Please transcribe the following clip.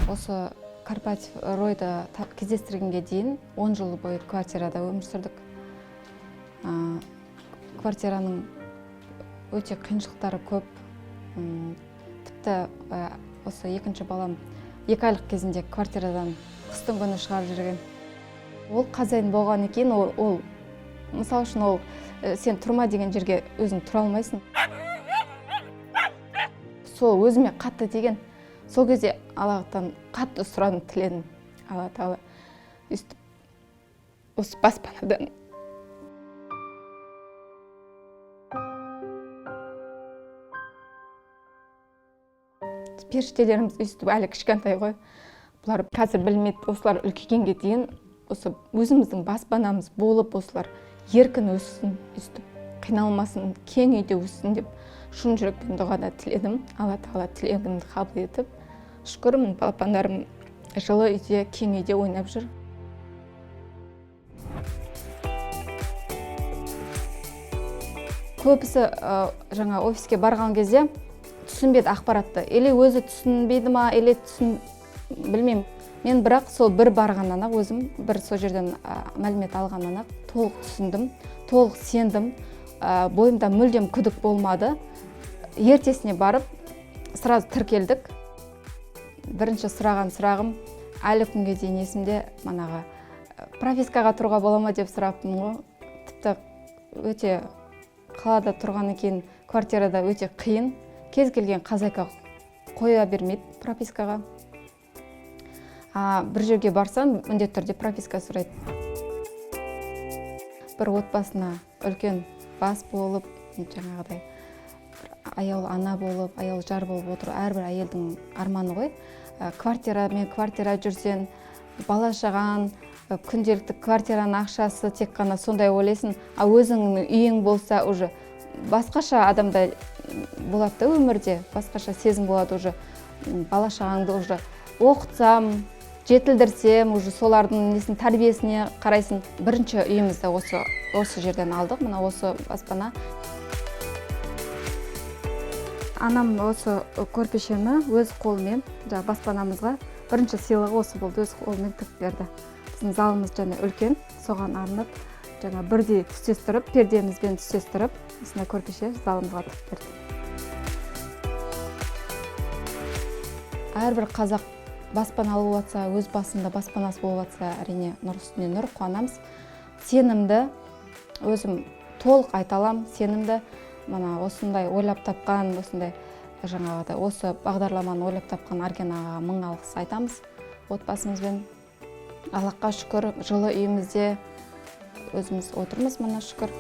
Осы корпоратив ройды кездестіргенге дейін 10 жыл бойы квартирада өмір сүрдік. Квартираның өте қиыншылықтары көп. Тіпті осы екінші балам 2 айлық кезінде квартирадан қыстың күні шығарып жүрген. Ол қазайын болған екен, ол мысал үшін ол сен тұрма деген жерге өзің тұра алмайсың. Сол өзіме қатты деген. Сол кезде Аллахтан қатты сұрадым, тіледім. Алла Тағала өстіп осы баспанадан періштелеріміз өстіп әлі кішкентай ғой. Бұлар қазір білмейді, осылар үлкейгенге дейін осы өзіміздің баспанамыз болып, осылар еркін өссін, өстіп қиналмасын, кең үйде өссін деп шын жүрекпен дұғада тіледім. Алла Тағала тілегімді қабыл етіп, шүкірмін, балапандарым жылы үйде, кең үйде ойнап жүр. Көбісі жаңа офиске барған кезде түсінбеді ақпаратты. Или өзі түсінбейді ма, или білмеймін. Мен бірақ сол бір барғаннан ақ өзім, бір сол жерден мәлімет алғаннан ақ толық түсіндім, толық сендім. Бойымда мүлдем күдік болмады. Ертесіне барып, сразу тіркелдік. Бірінші сұраған сұрағым әлі күнге дейін есімде, манағы пропискаға тұруға бола ма деп сұраппын ғой. Тіпті өте қалада тұрғаннан кейін квартирада өте қиын. Кез келген қазайка қоя бермейді пропискаға. Бір жерге барсам, міндетті түрде прописка сұрайды. Бір отбасына үлкен бас болып, жаңағыдай аяулы ана болып, аяулы жар болып отыр, әрбір әйелдің арманы ғой. Квартира жүрсен, бала шаған, күнделікті квартираның ақшасы тек қана сондай ойлайсың. Өзіңнің үйің болса, уже басқаша адамда болады да өмірде, басқаша сезім болады, уже бала шағаңды уже оқытсам, жетілдірсем, уже солардың несін тәрбиесіне қарайсың. Бірінші үйімізді осы жерден алдық, мына осы баспана. Анам осы көрпешені өз қолымен баспанамызға бірінші сыйлығы осы болды, өз қолымен тігіп берді. Біздің залымыз және үлкен, соған арнап, жаңа бірдей түстестіріп, пердемізбен түстестіріп, осындай көрпеше залымызға тігіп берді. Әрбір қазақ баспана алып жатса, өз басында баспанасы болып жатса, әрине нұр үстіне нұр, қуанамыз. Сенімді, өзім толық айта аламын, сенімді. Мана осындай ойлап тапқан, осындай жаңағыдай осы бағдарламаны ойлап тапқан Арген ағаға мың алғыс айтамыз. Отбасымызбен Аллахқа шүкір, жылы үйімізде өзіміз отырмыз, мына шүкір.